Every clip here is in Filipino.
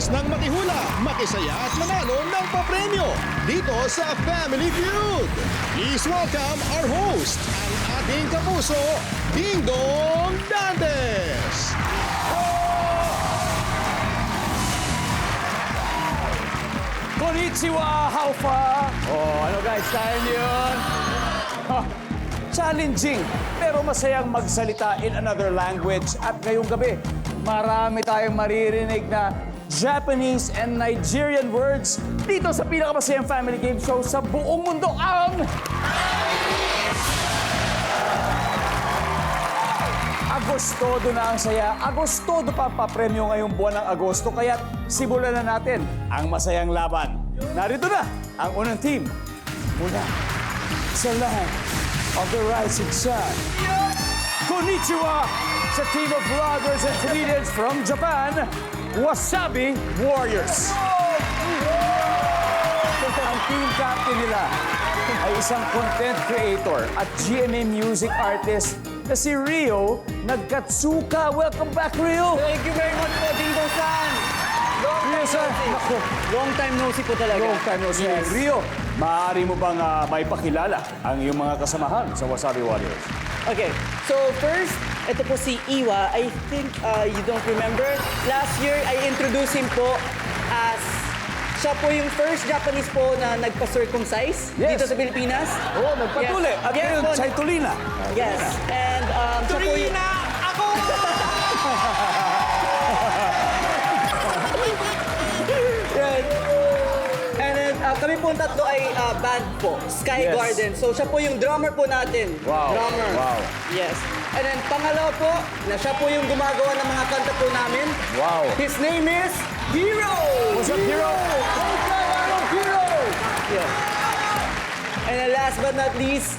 oras ng makihula, makisaya at manalo ng papremyo dito sa Family Feud. Please welcome our host, ang ating kapuso, Ding Dong Dantes. Konnichiwa, how far? Oh, ano guys, kaya niyo yun? Challenging, pero masayang magsalita in another language. At ngayong gabi, marami tayong maririnig na Japanese and Nigerian words dito sa pinakamasayang family game show sa buong mundo, ang Agostodo na ang saya. Agostodo pa papremyo ngayong buwan ng Agosto. Kaya simulan na natin ang masayang laban. Narito na ang unang team mula sa land of the rising sun. Konnichiwa sa team of vloggers and comedians from Japan, Wasabi Warriors. Ang team captain nila ay isang content creator at GMA music artist na si Rio Nagkatsuka. Welcome back, Rio! Thank you very much po, Dingdong-san. Rio, sir! Naku, Long time no see po talaga. long time no see. Yes. Rio, maaari mo bang maipakilala ang iyong mga kasamahan sa Wasabi Warriors? Okay, so first, ito po si Iwa. I think you don't remember. Last year, I introduced him po as siya po yung first Japanese po na nagpa-circumcise Yes. dito sa Pilipinas. Oo, nagpatuli. Yes. At Yes ngayon, po. sa Itulina. Yes, and siya po yung... Ako! Yan. And then, kami po tatlo ay band po, Sky Yes. Garden. So siya po yung drummer po natin. Wow. Drummer. Wow. Yes. And then pangalawa po, na siya po yung gumagawa ng mga kanta po namin. Wow. His name is Hero! What's up, Hero? Okay, ano, Hero! Yeah. And then last but not least,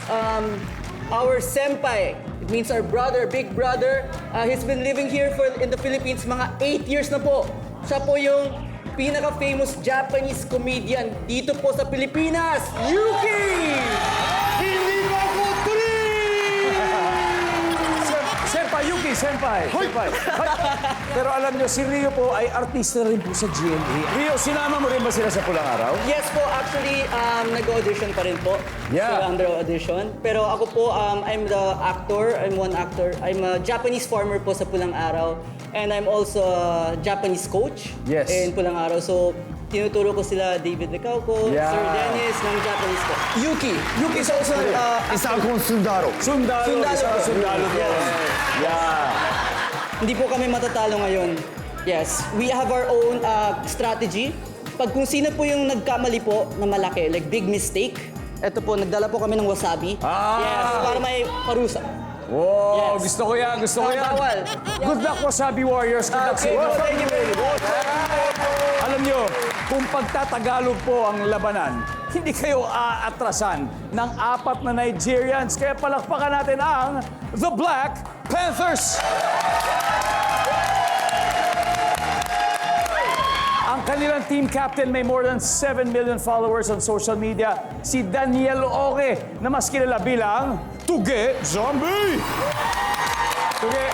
our senpai. It means our brother, big brother. He's been living here in the Philippines mga 8 years na po. Siya po yung pinaka-famous Japanese comedian dito po sa Pilipinas, Yuki! Hindi mo ako Senpai, Yuki, senpai. Senpai. Pero alam nyo, si Rio po ay artista rin po sa GMA. Rio, sinama mo rin ba sila sa Pulang Araw? Yes po, actually, nag-audition pa rin po. Yeah. Still under audition. Pero ako po, I'm the actor. I'm one actor. I'm a Japanese farmer po sa Pulang Araw. And I'm also a Japanese coach Yes. in Pulang Araw. So, tinuturo ko sila David Lecauco, Yeah. Sir Dennis ng Japanese po. Yuki. Yuki is also Isa akong sundaro. Sundalo. Sundalo Isa po. sundalo doon. Yes. Yeah. Hindi po kami matatalo ngayon. Yes, we have our own strategy. Pag kung sino po yung nagkamali po na malaki, like big mistake, eto po, nagdala po kami ng wasabi. Ah! Yes, para may parusa. Wow, Yes. gusto ko yan, gusto ko yan. Bawal. Good luck, Wasabi Warriors. Good luck sa Okay, inyo. po, thank you very much. Alam nyo, kung pagtatagalog po ang labanan, hindi kayo aatrasan ng 4 na Nigerians. Kaya palakpakan natin ang The Black Panthers. Ang kanilang team captain may more than 7 million followers on social media, si Daniel Oke, na mas kilala bilang Tuge Zombie. Tuge,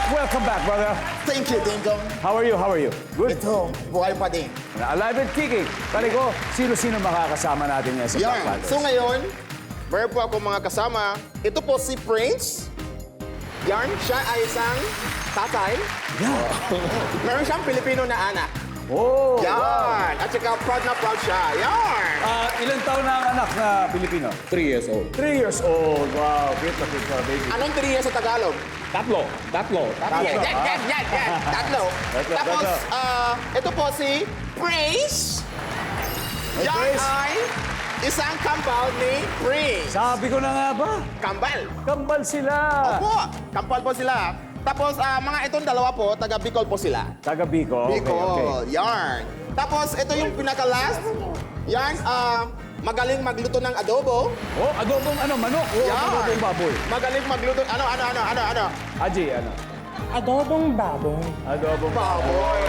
welcome back, brother. Thank you, Dingdong. How are you? How are you? Good? Ito, buhay pa din. Alive and kicking. Pare ko, sino-sino makakasama natin ngayon sa Black Yan. Panthers? So ngayon, meron po ako mga kasama. Ito po si Prince. Yan, siya ay isang tatay. Yeah. Meron siyang Pilipino na anak. Oh, Yan. wow. At saka proud na proud siya. Yan. Ilang taon na ang anak na Pilipino? 3 years old. 3 years old. Wow, cute na cute na baby. Anong tiriya sa Tagalog? Tatlo. Yan. Tatlo. Tatlo, Tapos, tatlo. ito po si Prince. Hey, Yan Prince. ay isang kambal ni Prince. Sabi ko na nga ba? Kambal. Kambal sila. Opo, kambal po sila. Tapos, mga itong dalawa po, taga Bicol po sila. Taga Bicol. Bicol, yarn. Tapos, ito yung pinaka-last. Yan, magaling magluto ng adobo. Oh, adobong ano, manok. Oh, Yan. adobong baboy. Magaling magluto, ano? Aji, ano? Adobong baboy. Adobong Baboy.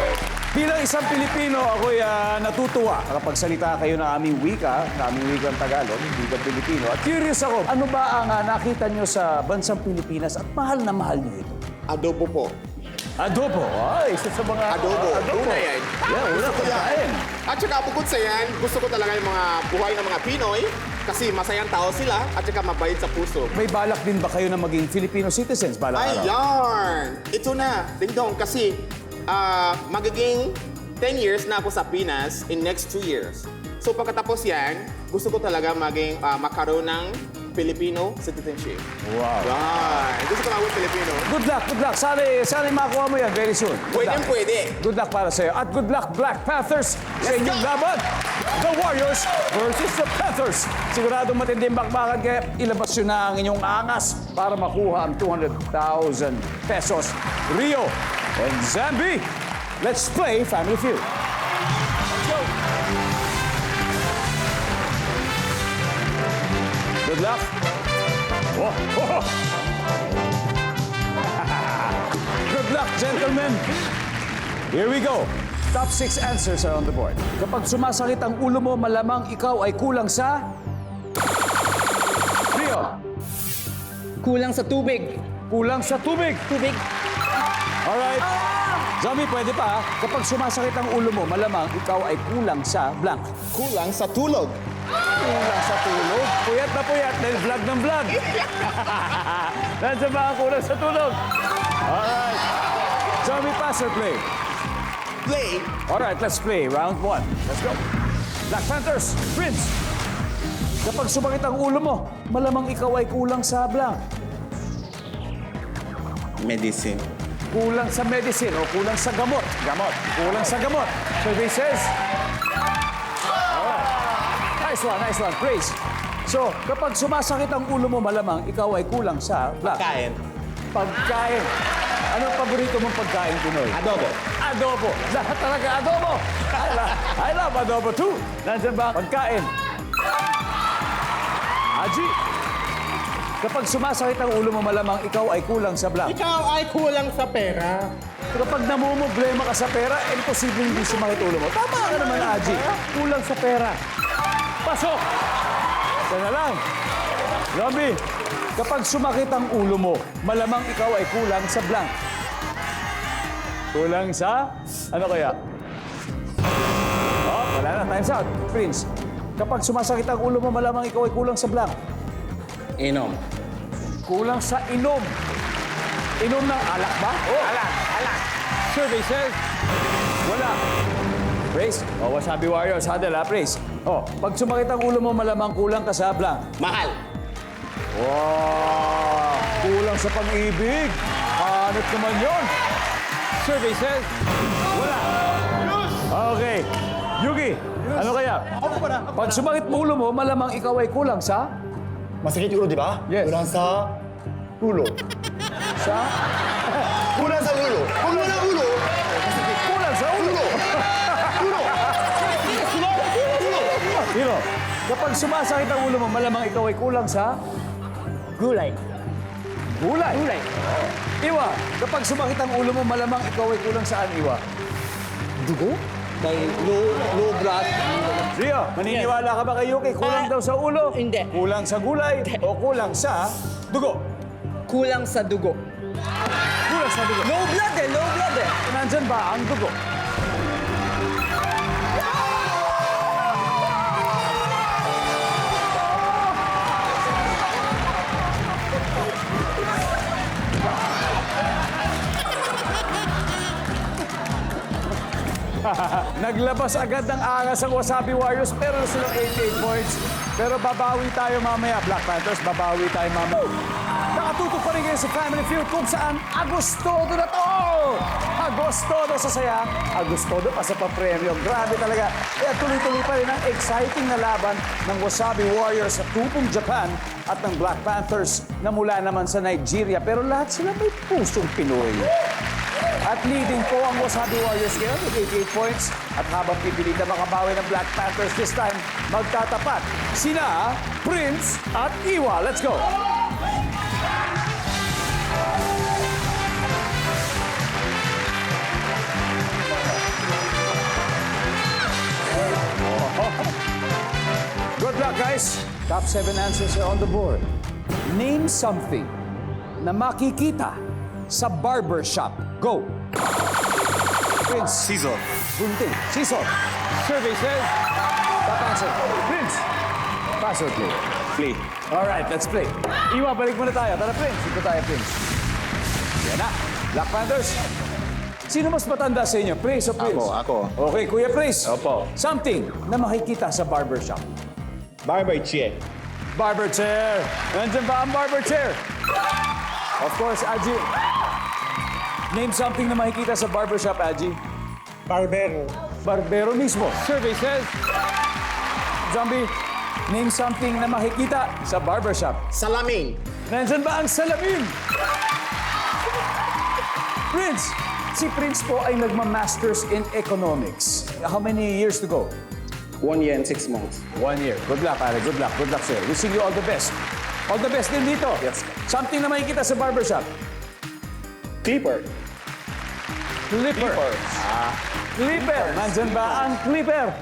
Bilang isang Pilipino, ako'y natutuwa kapag salita kayo ng aming wika, ng aming wikang Tagalog, wikang Pilipino. At curious ako, ano ba ang nakita nyo sa bansang Pilipinas at mahal na mahal nyo ito? Adobo po. Adobo. Ay, isa sa mga... Adobo. Una yan. Yeah, una Gusto ko yan. pagkain. At saka bukod sa yan, gusto ko talaga yung mga buhay ng mga Pinoy kasi masayang tao sila at saka mabait sa puso. May balak din ba kayo na maging Filipino citizens balak Ay, araw? yarn! Ito na, Ding Dong, kasi magiging 10 years na ako sa Pinas in next 2 years. So pagkatapos yan, gusto ko talaga magkaroon ng Filipino citizenship. Wow. Yan! Gusto ko maging Filipino. Good luck, good luck. Sana makuha mo yan very soon. Good luck. Pwede. Good luck para sa'yo. At good luck, Black Panthers, sa inyong laban. The Warriors versus the Panthers. Siguradong matinding bakbakan kaya ilabas yun na ang inyong angas para makuha ang 200,000 pesos. Rio and Zambi, let's play Family Feud. Let's go. Good luck. Oh, oh. Good luck, gentlemen. Here we go. Top 6 answers are on the board. Kapag sumasakit ang ulo mo, malamang ikaw ay kulang sa... Rio, Kulang sa tubig. kulang sa tubig. Tubig. Alright. Zombie, pwede pa ha? Kapag sumasakit ang ulo mo, malamang ikaw ay kulang sa blank. Kulang sa tulog. Kulang sa tulog. Puyat na puyat dahil vlog ng vlog. Nandiyan ba ang kulang sa tulog? Alright. Zombie, pass or play? Play. Alright, let's play round 1. Let's go. Black Panthers, Prince. Kapag sumakit ang ulo mo, malamang ikaw ay kulang sa blank. Medicine. Kulang sa medicine o kulang sa gamot. Gamot. Kulang sa gamot. Services. Alright. Nice one. Praise. So, kapag sumasakit ang ulo mo, malamang ikaw ay kulang sa blank. Kain. Pagkain. Anong paborito mong pagkain, Pinoy? Adobo. Adobo. Lahat talaga adobo. I love adobo too. Nandiyan ba ang pagkain? Aji. Kapag sumasakit ang ulo mo, malamang ikaw ay kulang sa blank. Ikaw ay kulang sa pera. Kapag namumblema ka sa pera, imposible hindi sumakit ulo mo. Tama ka naman, Aji. Kulang sa pera. Pasok! Ito na lang. Zombie, kapag sumakit ang ulo mo, malamang ikaw ay kulang sa blank. Kulang sa... Ano kaya? Oh, wala na. Time's out. Prince, kapag sumasakit ang ulo mo, malamang ikaw ay kulang sa blank. Inom. Kulang sa inom. Inom ng alak ba? Oh, alak. Survey says, wala. Praise. Oh, Wasabi Warriors, huddle ha, Praise. Oh, pag sumakit ang ulo mo, malamang kulang ka sa blank. Mahal. Wow! Kulang sa pag-ibig. Hanot naman yon. Survey says, wala. Okay. Yugi, ano kaya? Pag sumakit mo ulo mo, malamang ikaw ay kulang sa... Masakit ulo, di ba? Yes. Kulang sa ulo. Sa... Kulang sa ulo. Kulang sa ulo. Kulang sa ulo. Hiro, kapag sumasakit ang ulo mo, malamang ikaw ay kulang sa... Gulay. Gulay. Iwa, kapag sumakit ang ulo mo, malamang ikaw ay kulang saan, Iwa? Dugo? Dahil low blood. Rio, maniniwala ka ba kay Yuki? Kulang daw sa ulo? Hindi. Kulang sa gulay? O kulang sa dugo? Kulang sa dugo. Kulang sa dugo. Low blood eh. Nandyan ba ang dugo? Naglabas agad ng angas ang Wasabi Warriors. Meron silang 88 points. Pero babawi tayo mamaya, Black Panthers. Babawi tayo mamaya. Nakatutok pa rin kayo sa Family Feud kung saan Agostodo na to! Agostodo sa saya, Agostodo pa sa papremyo. Grabe talaga. Kaya tuloy-tuloy pa rin ang exciting na laban ng Wasabi Warriors sa Tupong Japan at ng Black Panthers na mula naman sa Nigeria. Pero lahat sila may pusong Pinoy. At leading po ang Wasabi Warriors ngayon with 88 points. At habang pipilitan makabawi ng Black Panthers this time, magtatapat sina Prince at Iwa. Let's go! Good luck, guys. Top 7 answers are on the board. Name something na makikita sa barber shop. Go! Prince. Season. Bunting. Season. Survey says Top answer. Prince. Pass or play? play. Alright, let's play. Iwa, balik muna tayo. Tara, Prince. Ito tayo, Prince. Yan na. Black Panthers. Sino mas matanda sa inyo? Prince o Prince? Ako. Okay, Kuya Prince. Opo. Something na makikita sa barbershop. Barber chair. Barber chair. Nandiyan ba ang barber chair? Of course, Aji. Name something na makikita sa barbershop, Aji. Barbero. Barbero mismo. Survey says Zombie, name something na makikita sa barbershop. Salamin. Nandyan ba ang salamin? Prince, si Prince po ay nagma-masters in economics. How many years to go? 1 year and 6 months. 1 year. Good luck, pare. Good luck. Good luck, sir. Wishing you all the best. All the best din dito. Yes. Something na makikita sa barbershop. Clipper. Clipper. Clipper. Nandyan ba ang clipper?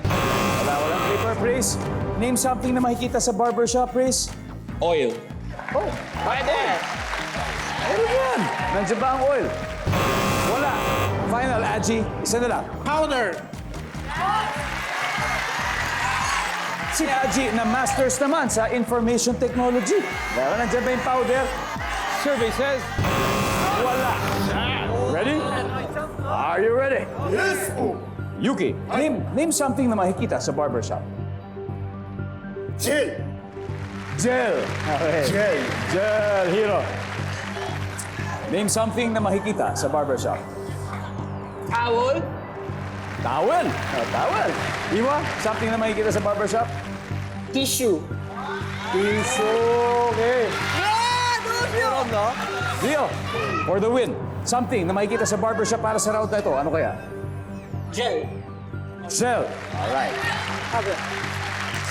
Walang clipper, Prince. Name something na makikita sa barbershop, Prince. Oil. Oh, pwede. Meron yan. Nandiyan ba ang oil? Wala. Final, Aji. Isa na lang. Powder. Si Aji na masters naman sa information technology. Meron, nandiyan ba yung powder? survey says Wala. Ready? Are you ready? Yes. Yuki, name something na makikita sa barbershop. Gel. Gel. Okay. Gel. Gel, hero. Name something na makikita sa barbershop. Owl. Towel. Towel. Iwa, something na makikita sa barbershop. Tissue. Tissue. Okay. Leo, for the win. Something na makikita sa barbershop para sa round na ito. Ano kaya? Gel. Gel. Alright.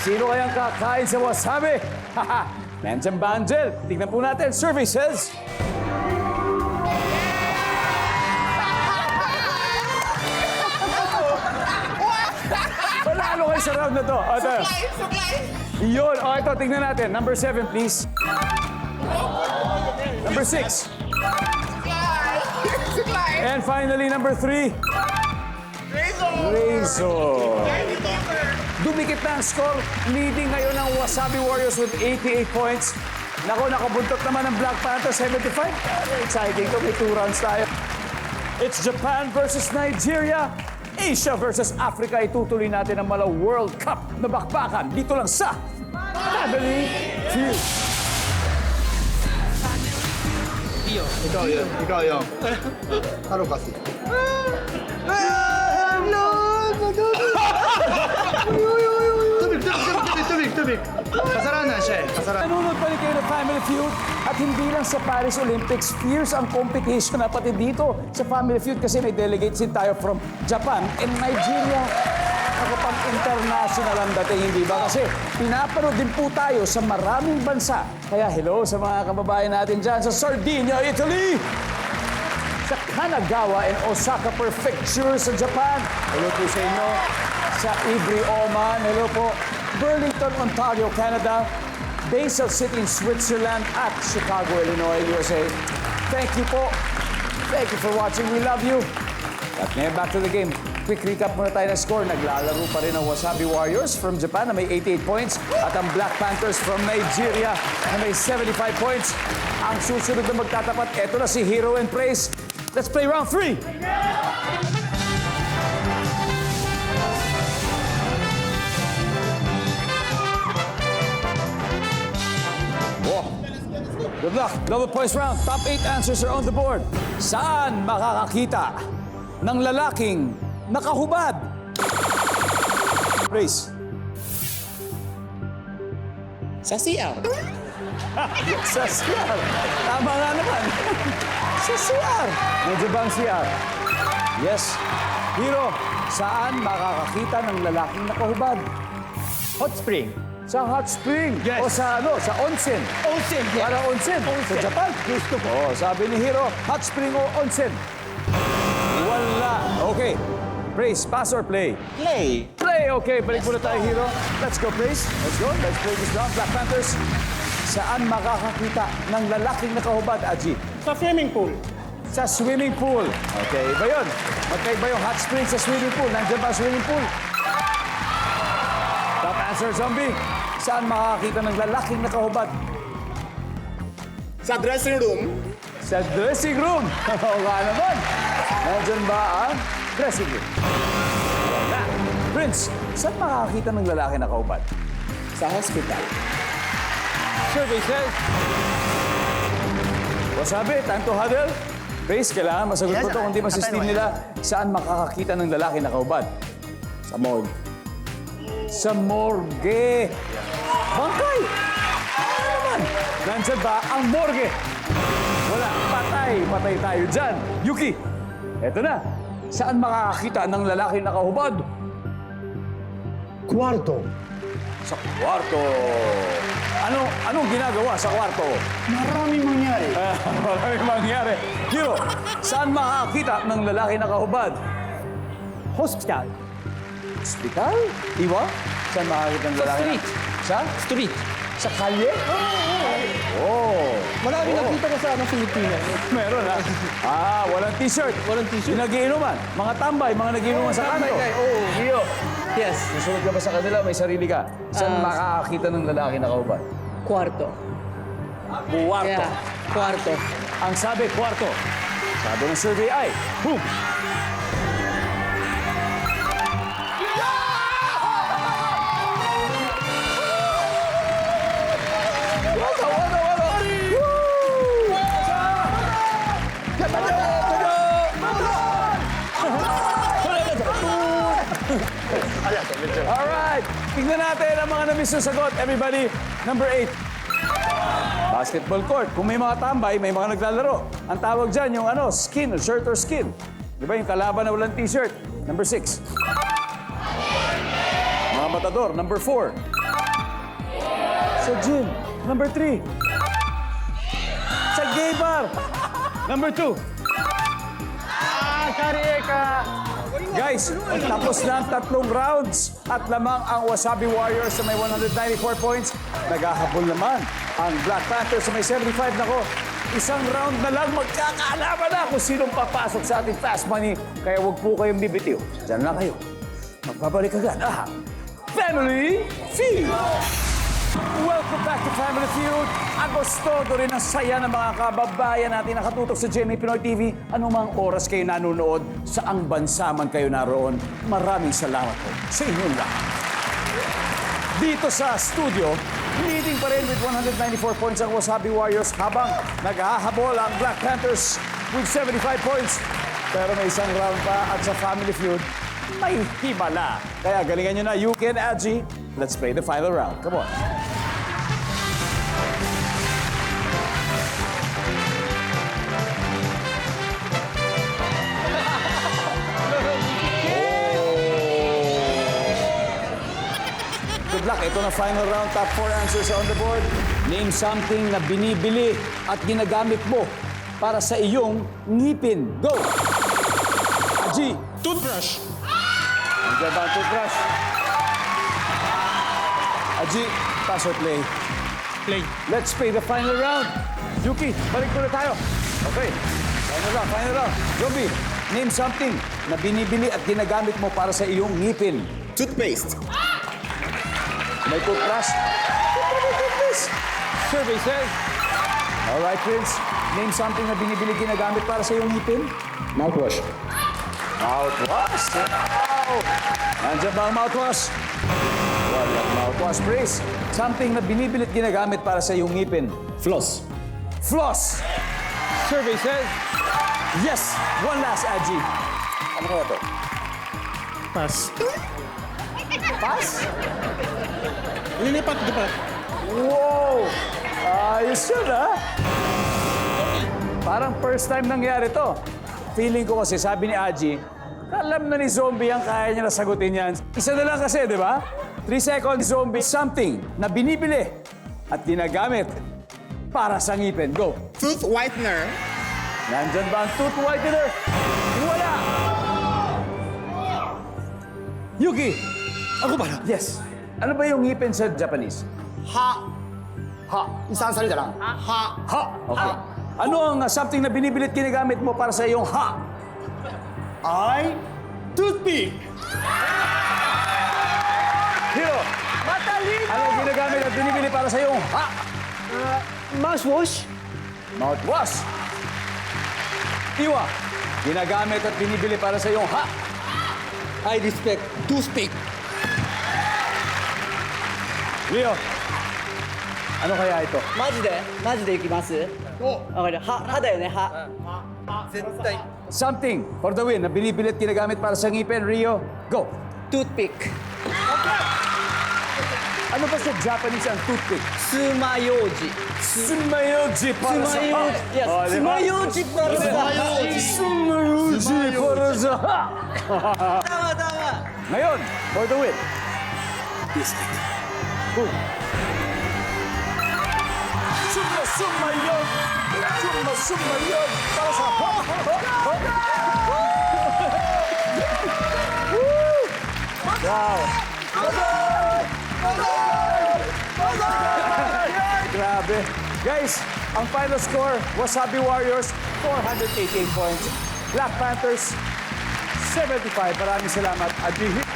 Sino kayang kakain sa wasabi? Haha. Nandiyan ba ang gel? Tignan po natin. Survey says... Panalo kayo sa round na to. Ito. Yun. O, ito. Tignan natin. Number 7, please. Number 6. And finally, number 3. Razor. Dumikit na ang score. Leading ngayon ang Wasabi Warriors with 88 points. Nako, nakabuntot naman ang Black Panther 75. Exciting to. May 2 rounds tayo. It's Japan versus Nigeria. Asia versus Africa. Itutuloy natin ang Mala World Cup na bakbakan dito lang sa Family Feud. Ikaw yun. Ano kasi? Tubig. Kasalanan siya eh. Kasalanan. Nanonood pa rin kayo ng Family Feud at hindi lang sa Paris Olympics, fierce ang competition na pati dito sa Family Feud kasi may delegates din tayo from Japan and Nigeria. Ako pang international ang dating, hindi ba? Kasi pinapanood din po tayo sa maraming bansa. Kaya hello sa mga kababayan natin dyan sa Sardinia, Italy! Sa Kanagawa and Osaka Prefecture sa Japan. Hello po sa inyo. Sa Ivry, Oman. Hello po. Burlington, Ontario, Canada. Basel City in Switzerland at Chicago, Illinois, USA. Thank you po. Thank you for watching. We love you. At ngayon, back to the game. Quick recap muna tayo ng score. Naglalaro pa rin ang Wasabi Warriors from Japan na may 88 points at ang Black Panthers from Nigeria na may 75 points. Ang susunod na magtatapat, eto na si Hero and Praise. Let's play round 3. Good luck. Double points round. Top 8 answers are on the board. Saan makakakita ng lalaking nakahubad? Praise. Sa CR. Sa CR. Tama nga naman. Sa CR. Medyo bang CR? Yes. Hero, saan makakakita ng lalaking nakahubad? hot spring. Sa hot spring. Yes. O sa ano? Sa onsen. Onsen. Yeah. Parang onsen. Sa Japan. Gusto ko. Oh, sabi ni Hero, hot spring o onsen? Wala. Okay. Praise, pass or play? Play. Play, okay. Balik muna tayo, Hero. Let's go, Praise. Let's go. Let's play this round. Black Panthers. Saan makakakita ng lalaking nakahubad, Aji? Sa swimming pool. sa swimming pool. Okay, iba yun. Magkaiba yung hot spring sa swimming pool. Nandiyan ba ang swimming pool? Top answer, Zombie. Saan makakakita ng lalaking nakahubad? Sa dressing room, Sa dressing room. Oo nga naman. Nandiyan ba ang dressing room? Wala. Prince, saan makakakita ng lalaki nakahubad? Sa hospital. Survey says Wasabi, time to huddle. Grace, kailangan masagot mo to kung di masistim nila. Saan makakakita ng lalaki nakahubad? Sa morgue. Sa morgue. Bangkay! Ano naman? Nandyan ba ang morgue? Wala. Patay. Patay tayo dyan. Yuki, eto na. Saan makakakita ng lalaki nakahubad? Kwarto. Sa kwarto. Anong ginagawa sa kwarto? Maraming mangyari. Maraming mangyari. Hiro, saan makakakita ng lalaki nakahubad? hospital. Hospital? Iwa? Saan makakakita ng lalaki? Street. Sa? Street. Sa kalye? Oh. Marami nakita ko sa Pilipinas. Meron ha? Walang t-shirt. Walang t-shirt. Yung nagiinuman. Mga tambay, mga nagiinuman sa kanto. Oo, Rio. Yes, Susunod ka ba sa kanila? May sarili ka. Saan makakakita ng lalaki nakahubad? kwarto. Kwarto. Yeah, kwarto. Ang sabi, kwarto. Sabi ng survey ay, boom! Alright, tignan natin ang mga na-miss na sagot. Everybody, number 8. Basketball court. Kung may mga tambay, may mga naglalaro. Ang tawag dyan yung skin, shirt or skin. Di ba yung kalaban na walang t-shirt? Number 6. Mga matador, number 4. Sa gym, number 3. Sa gay bar, number 2. Guys, tapos na ang 3 rounds at lamang ang Wasabi Warriors sa may 194 points. Naghahabol naman ang Black Panthers sa may 75 na ko. Isang round na lang magkakaalaman na kung sinong papasok sa ating Fast Money. Kaya huwag po kayong bibitiw. Diyan lang kayo. Magbabalik agad ang Family Feud! Welcome back to Family Feud. Agostodo rin ang saya ng mga kababayan natin nakatutok sa GMA Pinoy TV. Anumang oras kayo nanonood, saang bansa man kayo naroon, maraming salamat po sa inyong lahat. Dito sa studio, leading pa rin with 194 points ang Wasabi Warriors habang naghahabol ang Black Panthers with 75 points. Pero may isang round pa at sa Family Feud, may himala. Kaya galingan nyo na, Yuki and Adji. Let's play the final round. Come on. Good luck. Ito na final round. Top 4 answers on the board. Name something na binibili at ginagamit mo para sa iyong ngipin. Go! Adji. Toothbrush. Nandiyan ba ang toothbrush? Adji, pass or play? Play. Let's play the final round. Yuki, balik muna tayo. Okay. Final round. Zombie, name something na binibili at ginagamit mo para sa iyong ngipin. toothpaste. May toothbrush? Toothpaste. Survey says All right, Prince. Name something na binibili ginagamit para sa iyong ngipin. Mouthwash. Mouthwash. Wow! Nandiyan ba ang mouthwash? Walang mouthwash, Prince. Something na binibili at ginagamit para sa iyong ngipin. Floss. Floss. survey says Yes! One last, Adji. Ano kaya to? Pass. Pass? Lilipat, di ba? Wow! Ayos yun, ha? Parang first time nangyari to. Feeling ko kasi, sabi ni Adji, alam na ni Zombie ang kaya niya na sagutin yan. Isa na lang kasi, di ba? 3 seconds, Zombie. Something na binibili at ginagamit para sa ngipin. Go! Tooth whitener. Nandyan ba ang tooth whitener? Wala! Yuki! Ako ba? Yes. Ano ba yung ngipin sa Japanese? Ha. Ha. Isang salita lang. Ha. Ha. Okay. Ano ang something na binibilit ginagamit mo para sa iyong ha? I, toothpick. Hero, Matalino! ano ang ginagamit at binibili para sa iyong ha? Mouthwash. Mouthwash. Iwa, ginagamit at binibili para sa iyong ha? I respect toothpick. Leo, ano kaya ito? マジでいきますわかる歯だよね歯絶対 Something for the win na binibilit ginagamit para sa ngipin. Rio, go. toothpick Ano ba sa Japanese ang toothpick? Tsumayoji Sumayoji para sa ha. Yes, Oh, di ba? Tsumayoji para sa Sumayoji para sa ha. Tama Ngayon, for the win. Boom. Sumayod. Sumayod para sa ha. Wow. Grabe. Guys, ang final score, Wasabi Warriors, 488 points. Black Panthers, 75. Maraming salamat. Adihit.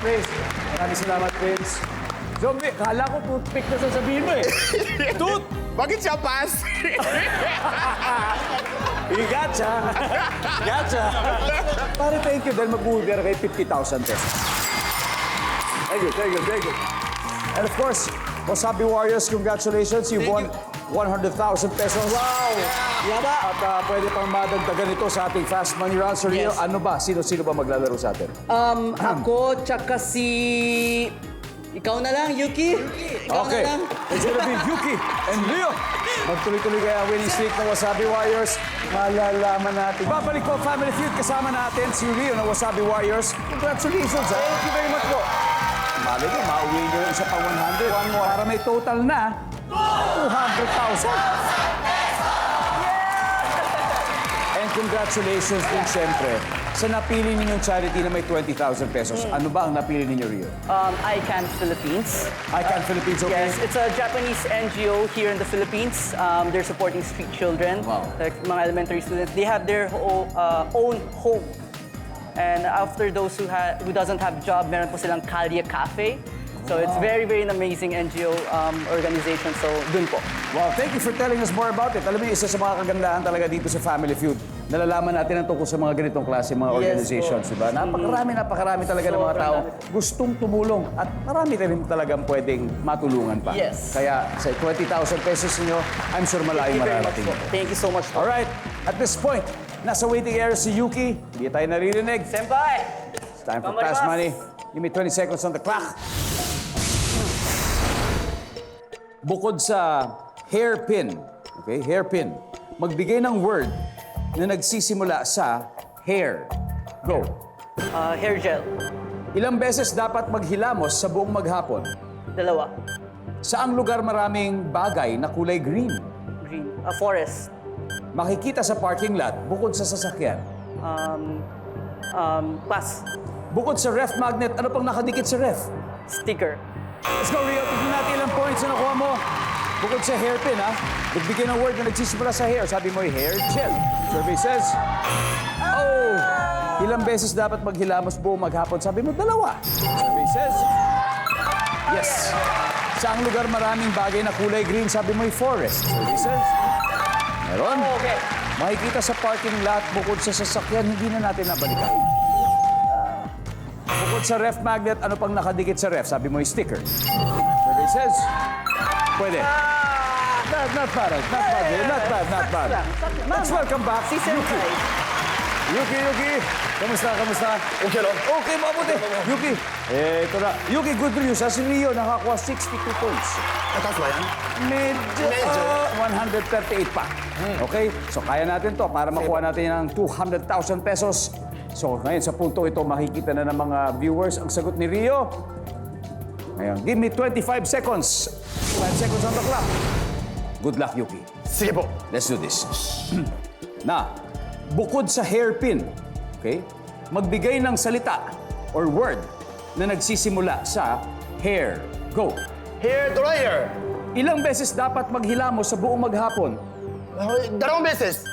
Praise. Maraming salamat, Prince. Zombie, kala ko toothpick na sasabihin mo eh. Tooth! Bakit siya pass? Gotcha! Gotcha! Pare, thank you dahil mag-uwi kay 50,000 pesos. Thank you. And of course, Wasabi Warriors, congratulations. You won 100,000 pesos. Wow! Yaba At pwede pang madagdagan ito sa ating Fast Money Round. So, Rio, Yes. ano ba? Sino ba maglalaro sa atin? Ako tsaka si ikaw na lang Yuki ikaw Okay. na lang It's gonna be Yuki and Leo. Magtuloy-tuloy kaya ang winning streak ng Wasabi Warriors. Malalaman natin. Babalik po Family Feud. Kasama natin si Rio ng Wasabi Warriors. Congratulations. Thank you very much po. Mali nyo, mauwi nyo yung isa pang 100. One more. Para may total na 200,000. And congratulations din siyempre sa napili ninyong charity na may 20,000 pesos. Ano ba ang napili ninyo, Rio? ICANN Philippines. ICANN Philippines, okay? Yes, it's a Japanese NGO here in the Philippines. They're supporting street children, Wow. like mga elementary students. They have their own home. And after those who doesn't have job, meron po silang Kalye Cafe. So it's very, very an amazing NGO organization. So dun po. Wow, thank you for telling us more about it. Alam mo, isa sa mga kagandahan talaga dito sa Family Feud, nalalaman natin ang tungkol sa mga ganitong klase, mga organizations, di ba? Napakarami talaga ng mga tao gustong tumulong at marami rin talagang pwedeng matulungan pa. Yes. Kaya sa 20,000 pesos niyo, I'm sure malayo mararating. Thank you so much po. Alright, at this point, nasa waiting area si Yuki. Hindi tayo naririnig. Senpai! It's time for Pamalipas. Fast Money. Give me 20 seconds on the clock. Bukod sa hairpin, okay, hairpin, magbigay ng word na nagsisimula sa hair. Go. Hair gel. Ilang beses dapat maghilamos sa buong maghapon? 2. Saang lugar maraming bagay na kulay green? Green. Forest. Makikita sa parking lot bukod sa sasakyan. Pass. Bukod sa ref magnet, ano pang nakadikit sa ref? Sticker. Let's go, Rio. Tignan natin ilang points na nakuha mo. Bukod sa hairpin, ha? Nagbigay ng word na nagsisimula sa hair. Sabi mo, hair gel. Survey says, oh, ilang beses dapat maghilamos buong maghapon? Sabi mo, 2. Survey says, yes. Saang lugar maraming bagay na kulay green? Sabi mo, forest. Survey says, meron. Okay. Makikita sa parking lot, bukod sa sasakyan, hindi na natin nabalikan. Bukod sa ref magnet, ano pang nakadikit sa ref? Sabi mo, sticker. Survey says, pwede. Not bad. Let's welcome back, Si Senpai. Yuki. Kamusta? Okay lang. Okay, mabuti. Yuki. Ito na. Yuki, good news. Si Rio nakakuha 62 points. Mataas ba yan? Medyo. 138 pa. Okay? So, kaya natin to para makuha natin ang 200,000 pesos. So, ngayon, sa punto ito, makikita na ng mga viewers ang sagot ni Rio. Ngayon, give me 25 seconds. 5 seconds on the clock. Good luck, Yuki. Sige po. Let's do this. Na, bukod sa hairpin, okay, magbigay ng salita or word na nagsisimula sa hair. Go. Hair dryer. Ilang beses dapat maghilamos sa buong maghapon? Dalawang beses.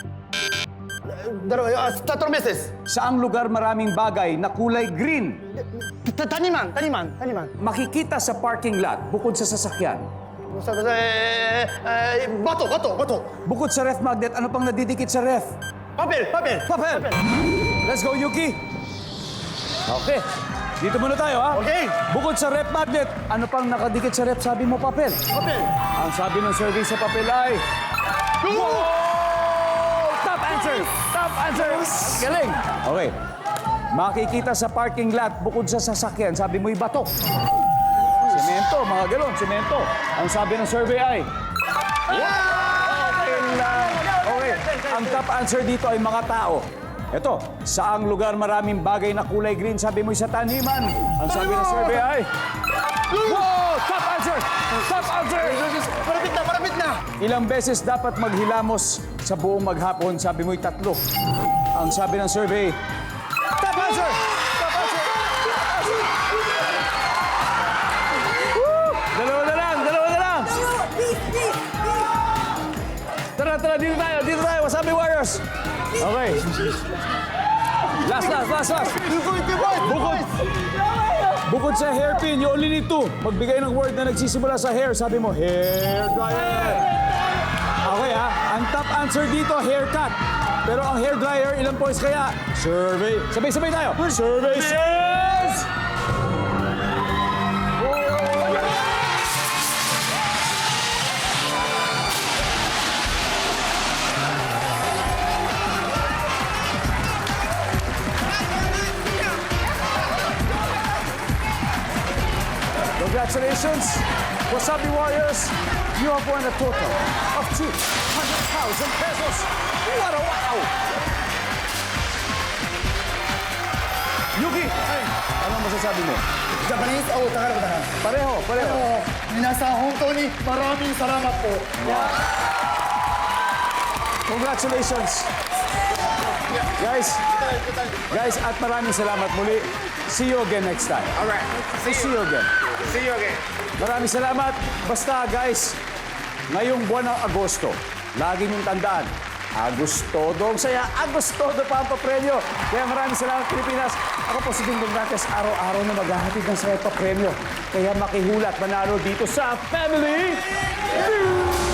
Tatlong beses. Saang lugar maraming bagay na kulay green? Taniman. Makikita sa parking lot bukod sa sasakyan. Bato. Bukod sa ref magnet, ano pang nadidikit sa ref? Papel. Papel! Let's go, Yuki! Okay. Dito muna tayo, ha? Okay. Bukod sa ref magnet, ano pang nakadikit sa ref? Sabi mo, papel. Papel. Ang sabi ng survey sa papel ay... Wow! Top answer! Top answer! Galing! Okay. Makikita sa parking lot bukod sa sasakyan, sabi mo'y bato. Semento, mga galon, semento. Ang sabi ng survey ay... Okay. Ang top answer dito ay mga tao. Ito, saang lugar maraming bagay na kulay green, sabi mo'y sa taniman. Ang sabi ng survey ay... Wow! Top answer! Top answer! Parapit na. Ilang beses dapat maghilamos sa buong maghapon, sabi mo'y 3. Ang sabi ng survey... Top answer! Top answer! Woo! Dalawa na lang! Tara, dito tayo! Wasabi Warriors! Okay. Last. Bukod sa hairpin, you only need 2. Magbigay ng word na nagsisimula sa hair. Sabi mo, hair dryer. Okay, ha? Ang top answer dito, haircut. Pero ang hair dryer, ilang points kaya? Survey. Sabay-sabay tayo. Survey says... Congratulations, Wasabi Warriors. You have won a total of 200,000 pesos. What a wow! Yuki, ano masasabi mo? Japanese o Tagalog. Pareho. Minasa Hong Tony, maraming salamat po. Congratulations. Guys, at maraming salamat muli. See you again next time. Alright. See you again. See you again. Maraming salamat. Basta guys, ngayong buwan ng Agosto, lagi niyong tandaan, Agostodo ang saya, Agostodo pa ang papremyo. Kaya maraming salamat, Pilipinas. Ako po si Dingdong Dantes, araw-araw na maghahatid ng saya papremyo. Kaya makihulat, manalo dito sa Family Feud!